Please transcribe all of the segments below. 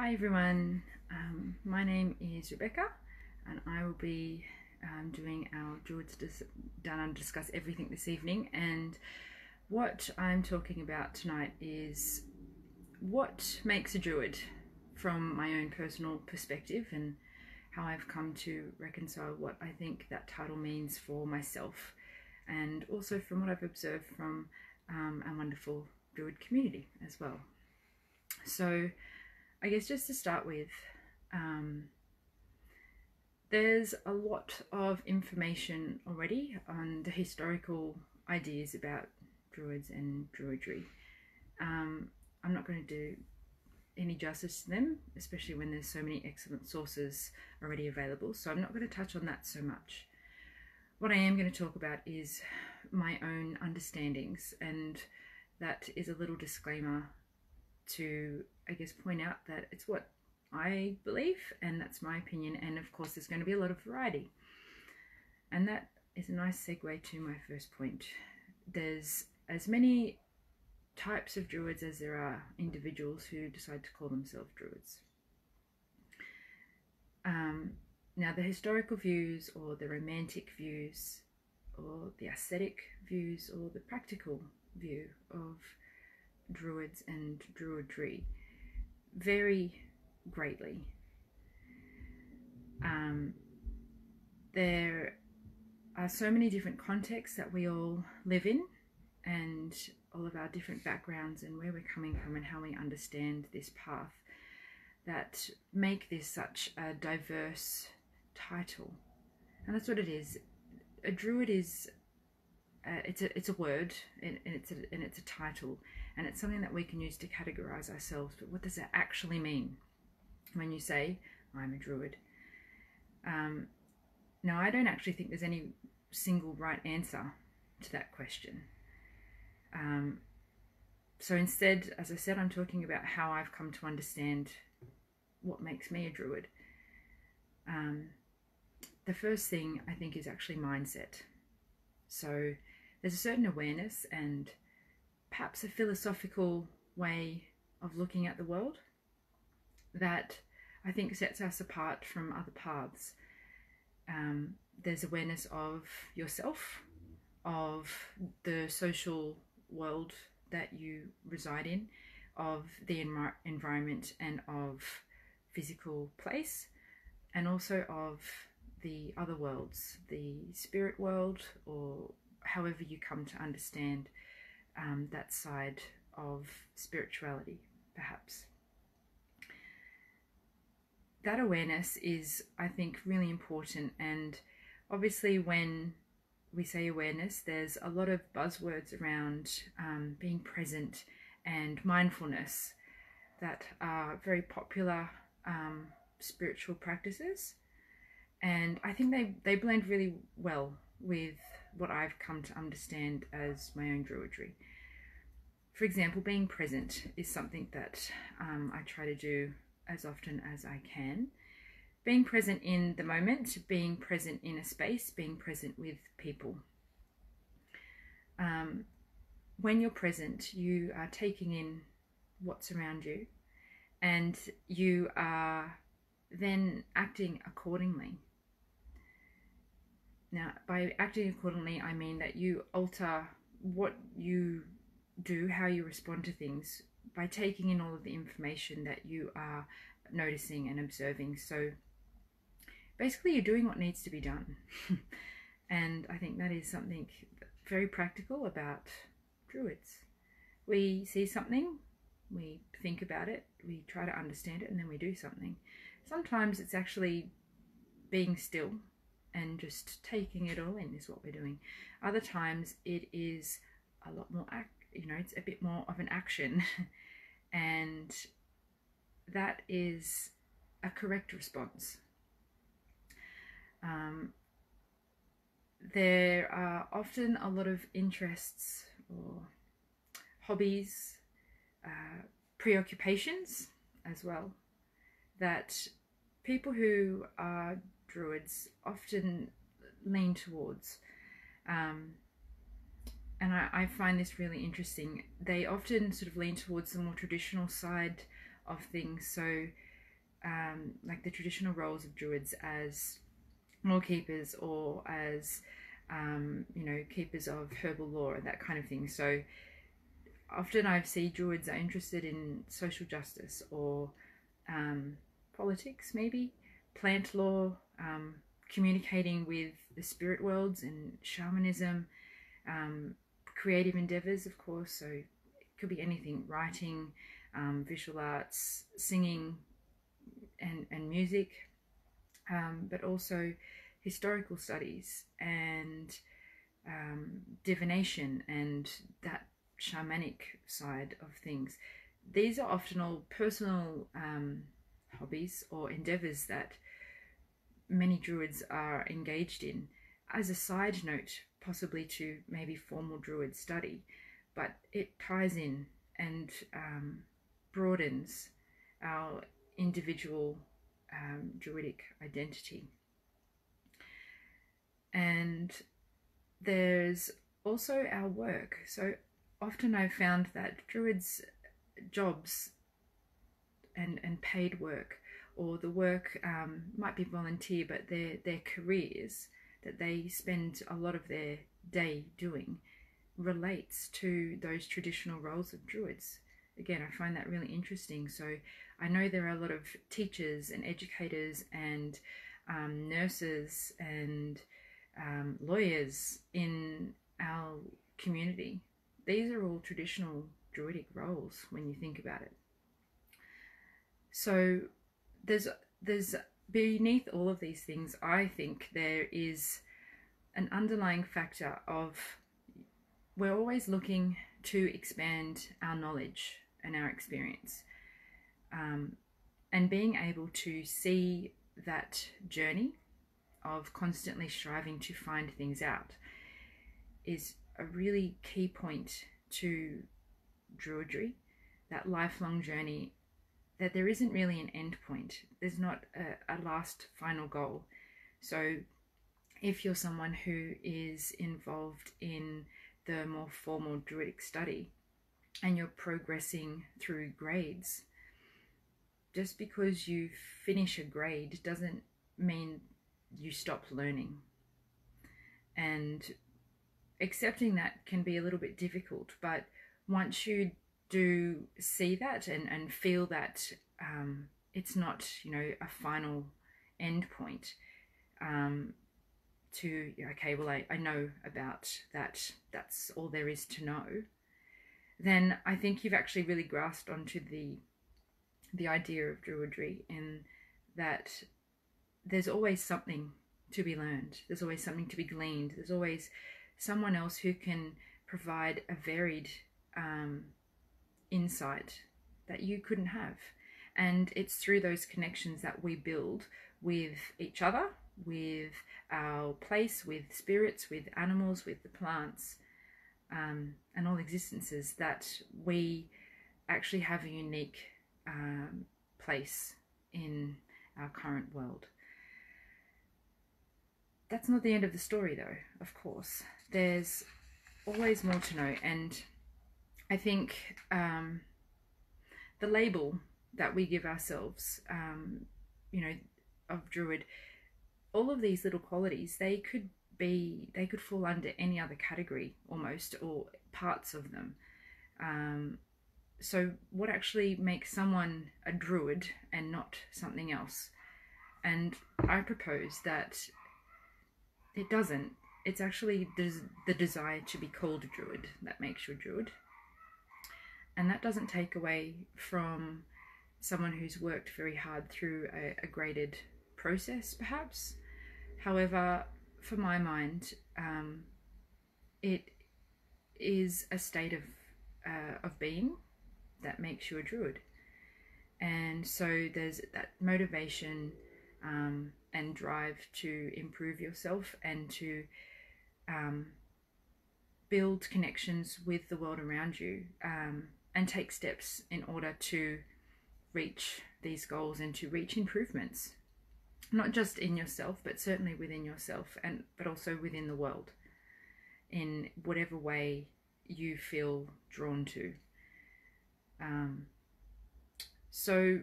Hi everyone, my name is Rebecca and I will be doing our Druids Down Under Discuss Everything this evening, and what I'm talking about tonight is what makes a Druid from my own personal perspective and how I've come to reconcile what I think that title means for myself, and also from what I've observed from our wonderful Druid community as well. So I guess just to start with, there's a lot of information already on the historical ideas about Druids and Druidry. I'm not going to do any justice to them, especially when there's so many excellent sources already available, so I'm not going to touch on that so much. What I am going to talk about is my own understandings, and that is a little disclaimer to, I guess, point out that it's what I believe and that's my opinion, and of course there's going to be a lot of variety. And that is a nice segue to my first point. There's as many types of Druids as there are individuals who decide to call themselves Druids. Now the historical views, or the romantic views, or the ascetic views, or the practical view of Druids and Druidry vary greatly. There are so many different contexts that we all live in, and all of our different backgrounds and where we're coming from and how we understand this path, that make this such a diverse title. And that's what it is. A Druid is it's a word, and it's a title, and it's something that we can use to categorize ourselves. But what does that actually mean when you say I'm a Druid? Now, I don't actually think there's any single right answer to that question. So instead, as I said, I'm talking about how I've come to understand what makes me a Druid. The first thing I think is actually mindset. So there's a certain awareness and perhaps a philosophical way of looking at the world that I think sets us apart from other paths. There's awareness of yourself, of the social world that you reside in, of the environment and of physical place, and also of the other worlds, the spirit world, or however you come to understand that side of spirituality, perhaps. That awareness is, I think, really important, and obviously when we say awareness, there's a lot of buzzwords around being present and mindfulness that are very popular spiritual practices. And I think they blend really well with what I've come to understand as my own Druidry. For example, being present is something that I try to do as often as I can. Being present in the moment, being present in a space, being present with people. When you're present, you are taking in what's around you, and you are then acting accordingly. Now, by acting accordingly, I mean that you alter what you do, how you respond to things, by taking in all of the information that you are noticing and observing. So basically, you're doing what needs to be done. And I think that is something very practical about Druids. We see something, we think about it, we try to understand it, and then we do something. Sometimes it's actually being still and just taking it all in is what we're doing. Other times it is a lot more, it's a bit more of an action. And that is a correct response. There are often a lot of interests or hobbies, preoccupations as well, that people who are Druids often lean towards. And I find this really interesting. They often sort of lean towards the more traditional side of things. So like the traditional roles of Druids as law keepers or as you know, keepers of herbal law and that kind of thing. So often I see Druids are interested in social justice or politics, maybe plant law, communicating with the spirit worlds and shamanism, creative endeavors, of course. So it could be anything: writing, visual arts, singing, and music, but also historical studies and divination and that shamanic side of things. These are often all personal hobbies or endeavors that many Druids are engaged in as a side note, possibly to maybe formal Druid study, but it ties in and broadens our individual Druidic identity. And there's also our work. So often I've found that Druids' jobs and paid work, or the work might be volunteer, but their careers that they spend a lot of their day doing relates to those traditional roles of Druids. Again, I find that really interesting. So I know there are a lot of teachers and educators and nurses and lawyers in our community. These are all traditional Druidic roles when you think about it. So there's beneath all of these things, I think there is an underlying factor of we're always looking to expand our knowledge and our experience, and being able to see that journey of constantly striving to find things out is a really key point to Druidry, that lifelong journey, that there isn't really an end point. There's not a last final goal. So if you're someone who is involved in the more formal Druidic study and you're progressing through grades, just because you finish a grade doesn't mean you stop learning. And accepting that can be a little bit difficult, but once you do see that and feel that it's not, you know, a final end point, to, okay, well, I know about that, that's all there is to know, then I think you've actually really grasped onto the idea of Druidry, in that there's always something to be learned, there's always something to be gleaned, there's always someone else who can provide a varied insight that you couldn't have. And it's through those connections that we build with each other, with our place, with spirits, with animals, with the plants, and all existences, that we actually have a unique place in our current world. That's not the end of the story though, of course. There's always more to know, and I think the label that we give ourselves, you know, of Druid, all of these little qualities, they could fall under any other category almost, or parts of them. So what actually makes someone a Druid and not something else? And I propose that it doesn't. It's actually the desire to be called a Druid that makes you a Druid. And that doesn't take away from someone who's worked very hard through a graded process, perhaps. However, for my mind, it is a state of being that makes you a Druid. And so there's that motivation and drive to improve yourself and to build connections with the world around you, and take steps in order to reach these goals and to reach improvements, not just in yourself, but certainly within yourself, but also within the world, in whatever way you feel drawn to. So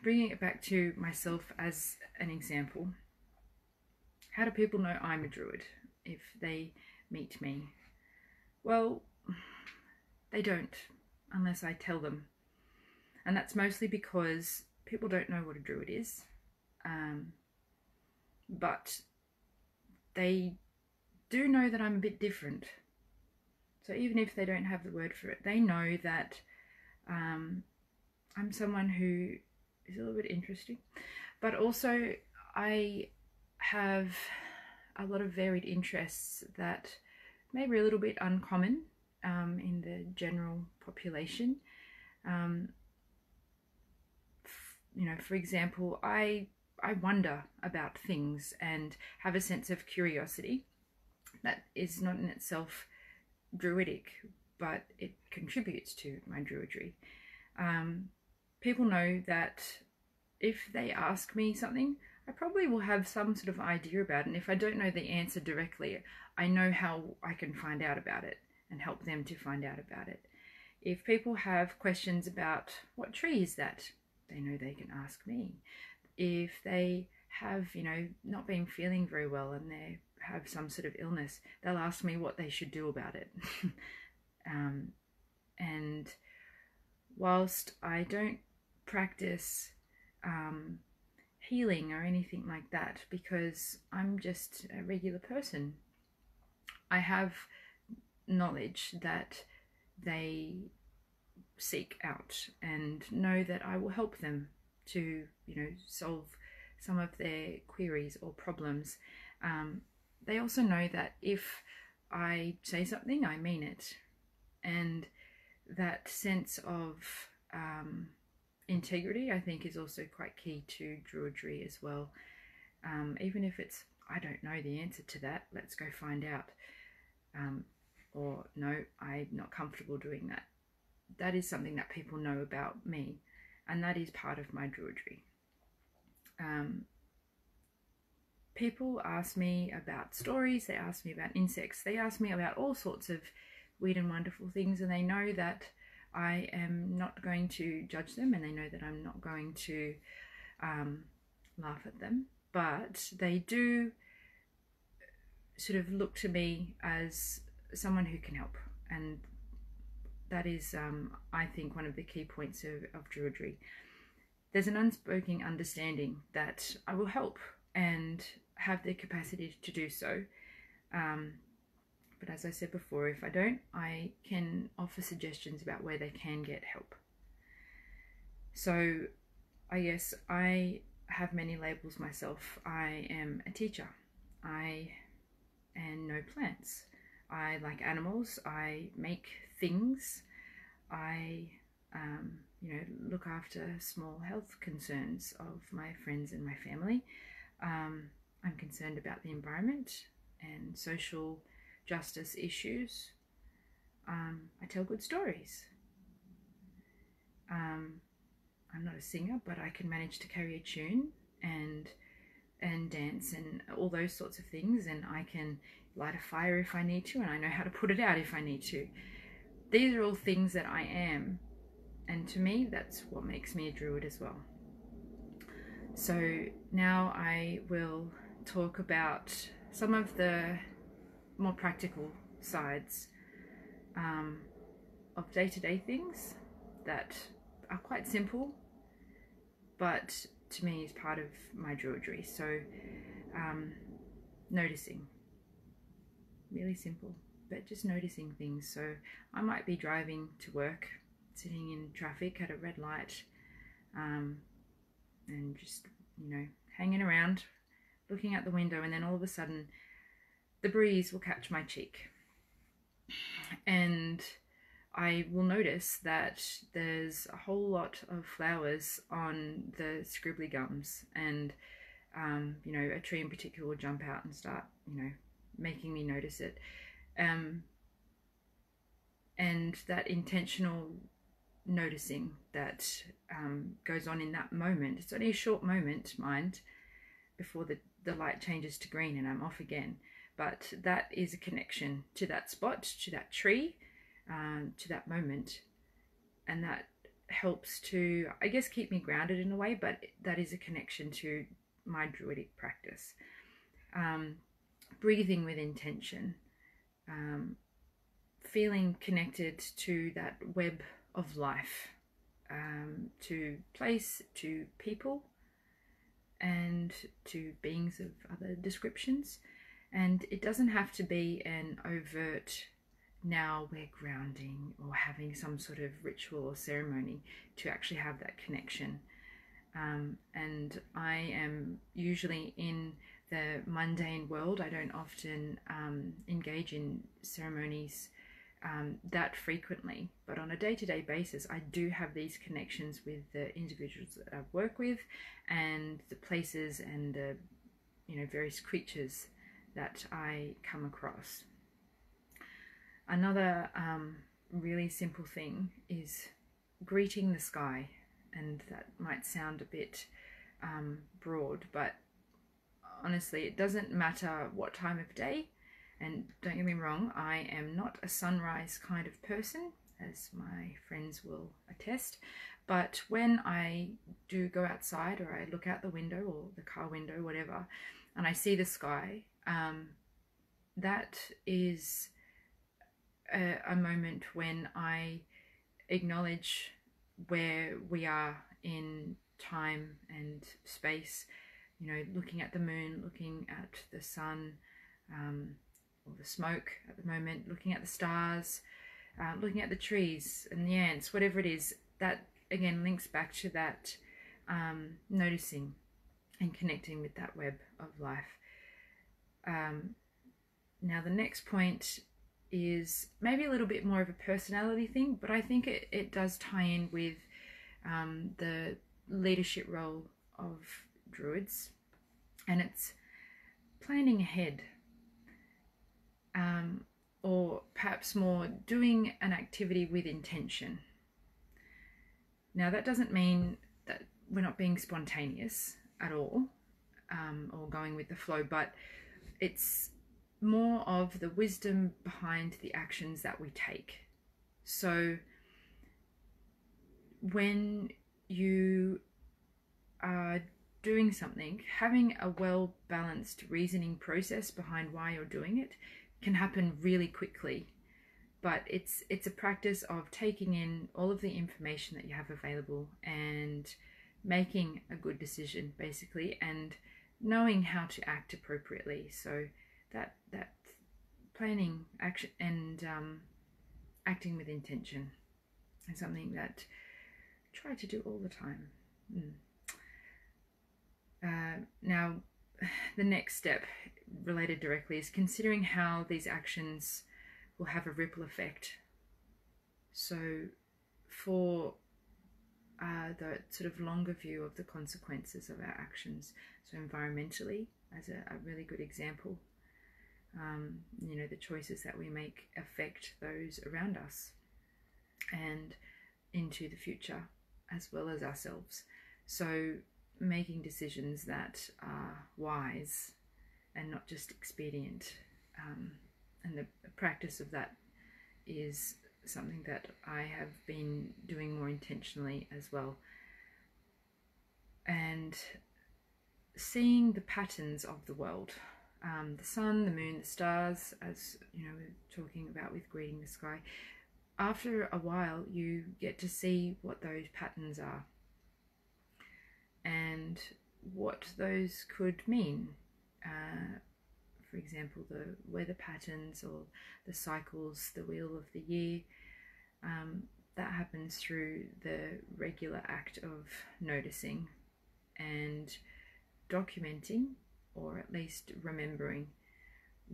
bringing it back to myself as an example, how do people know I'm a Druid if they meet me? Well, they don't, unless I tell them. And that's mostly because people don't know what a Druid is. But they do know that I'm a bit different. So even if they don't have the word for it, they know that I'm someone who is a little bit interesting. But also I have a lot of varied interests that may be a little bit uncommon in the general population. You know, for example, I wonder about things and have a sense of curiosity that is not in itself druidic, but it contributes to my druidry. People know that if they ask me something, I probably will have some sort of idea about it, and if I don't know the answer directly, I know how I can find out about it and help them to find out about it. If people have questions about what tree is that, they know they can ask me. If they have, you know, not been feeling very well and they have some sort of illness, they'll ask me what they should do about it. And whilst I don't practice healing or anything like that, because I'm just a regular person, I have knowledge that they seek out and know that I will help them to, you know, solve some of their queries or problems. They also know that if I say something, I mean it, and that sense of integrity, I think, is also quite key to druidry as well. Even if it's, I don't know the answer to that, let's go find out, or no, I'm not comfortable doing that. That is something that people know about me, and that is part of my druidry. People ask me about stories, they ask me about insects, they ask me about all sorts of weird and wonderful things, and they know that I am not going to judge them, and they know that I'm not going to laugh at them, but they do sort of look to me as someone who can help, and that is, I think, one of the key points of druidry. There's an unspoken understanding that I will help and have the capacity to do so. But as I said before, if I don't, I can offer suggestions about where they can get help. So I guess I have many labels myself. I am a teacher. I know plants. I like animals. I make things. I you know, look after small health concerns of my friends and my family. I'm concerned about the environment and social justice issues. I tell good stories. I'm not a singer, but I can manage to carry a tune and dance and all those sorts of things, and I can light a fire if I need to, and I know how to put it out if I need to. These are all things that I am, and to me that's what makes me a druid as well. So now I will talk about some of the more practical sides of day-to-day things that are quite simple, but to me is part of my druidry. So noticing, really simple, but just noticing things. So I might be driving to work, sitting in traffic at a red light, and just, you know, hanging around, looking out the window, and then all of a sudden the breeze will catch my cheek, and I will notice that there's a whole lot of flowers on the scribbly gums, and you know, a tree in particular will jump out and start, you know, making me notice it, and that intentional noticing that goes on in that moment. It's only a short moment, mind, before the light changes to green and I'm off again, but that is a connection to that spot, to that tree, to that moment, and that helps to, I guess, keep me grounded in a way, but that is a connection to my Druidic practice. Breathing with intention, feeling connected to that web of life, to place, to people, and to beings of other descriptions. And it doesn't have to be an overt, now we're grounding or having some sort of ritual or ceremony to actually have that connection. And I am usually in the mundane world. I don't often engage in ceremonies that frequently, but on a day-to-day basis I do have these connections with the individuals that I work with and the places and the various creatures that I come across. Another really simple thing is greeting the sky, and that might sound a bit broad, but honestly it doesn't matter what time of day. And don't get me wrong, I am not a sunrise kind of person, as my friends will attest, but when I do go outside or I look out the window or the car window, whatever, and I see the sky, that is a moment when I acknowledge where we are in time and space, looking at the moon, looking at the sun, or the smoke at the moment, looking at the stars, looking at the trees and the ants, whatever it is. That again links back to that noticing and connecting with that web of life. Now the next point is maybe a little bit more of a personality thing, but I think it does tie in with the leadership role of Druids, and it's planning ahead. Or perhaps more doing an activity with intention. Now that doesn't mean that we're not being spontaneous at all, or going with the flow, but it's more of the wisdom behind the actions that we take. So when you are doing something, having a well-balanced reasoning process behind why you're doing it can happen really quickly, but it's a practice of taking in all of the information that you have available and making a good decision basically, and knowing how to act appropriately. So that planning, action, and acting with intention is something that I try to do all the time. Now the next step related directly is considering how these actions will have a ripple effect. So for the sort of longer view of the consequences of our actions, so environmentally as a really good example, the choices that we make affect those around us and into the future as well as ourselves. So making decisions that are wise and not just expedient, and the practice of that is something that I have been doing more intentionally as well. And seeing the patterns of the world, the sun, the moon, the stars, as we're talking about with greeting the sky, after a while you get to see what those patterns are and what those could mean. For example, the weather patterns or the cycles, the wheel of the year, that happens through the regular act of noticing and documenting, or at least remembering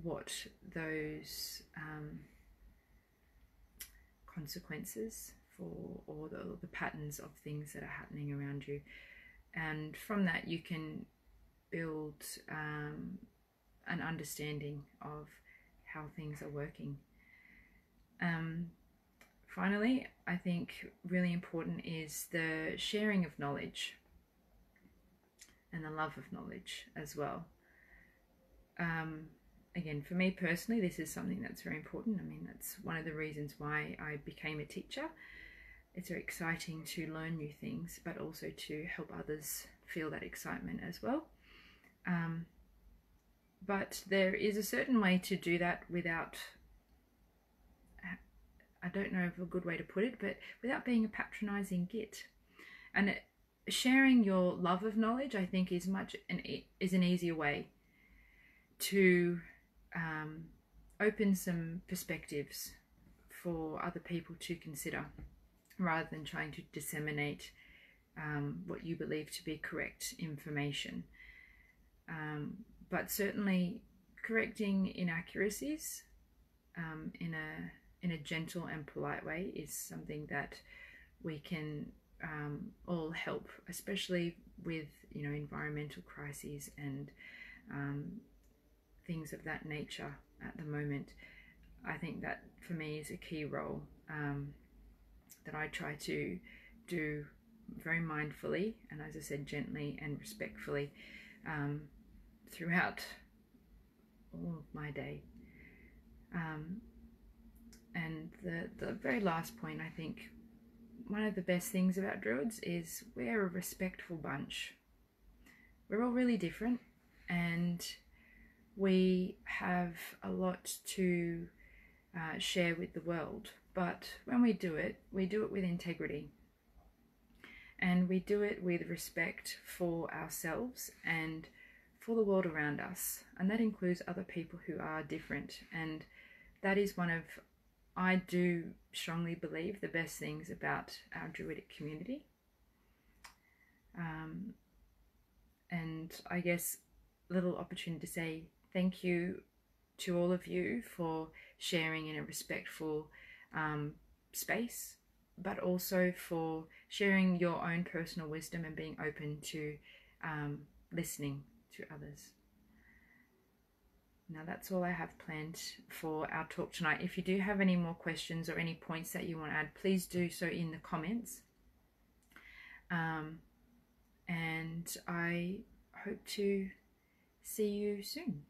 what those consequences for, or the patterns of things that are happening around you. And from that you can build an understanding of how things are working. Finally, I think really important is the sharing of knowledge and the love of knowledge as well. Again, for me personally, this is something that's very important. I mean, that's one of the reasons why I became a teacher. it's very exciting to learn new things, but also to help others feel that excitement as well. But there is a certain way to do that without, I don't know of a good way to put it, but without being a patronizing git. And sharing your love of knowledge, I think, is an easier way to open some perspectives for other people to consider, rather than trying to disseminate what you believe to be correct information. But certainly correcting inaccuracies in a gentle and polite way is something that we can all help, especially with, you know, environmental crises and things of that nature at the moment. I think that for me is a key role that I try to do very mindfully, and as I said, gently and respectfully throughout all of my day. And the very last point, I think one of the best things about Druids is we're a respectful bunch. We're all really different, and we have a lot to share with the world, but when we do it with integrity, and we do it with respect for ourselves and for the world around us, and that includes other people who are different. And that is one of, I do strongly believe, the best things about our Druidic community. And I guess a little opportunity to say thank you to all of you for sharing in a respectful space, but also for sharing your own personal wisdom and being open to listening to others. Now that's all I have planned for our talk tonight. If you do have any more questions or any points that you want to add, please do so in the comments. And I hope to see you soon.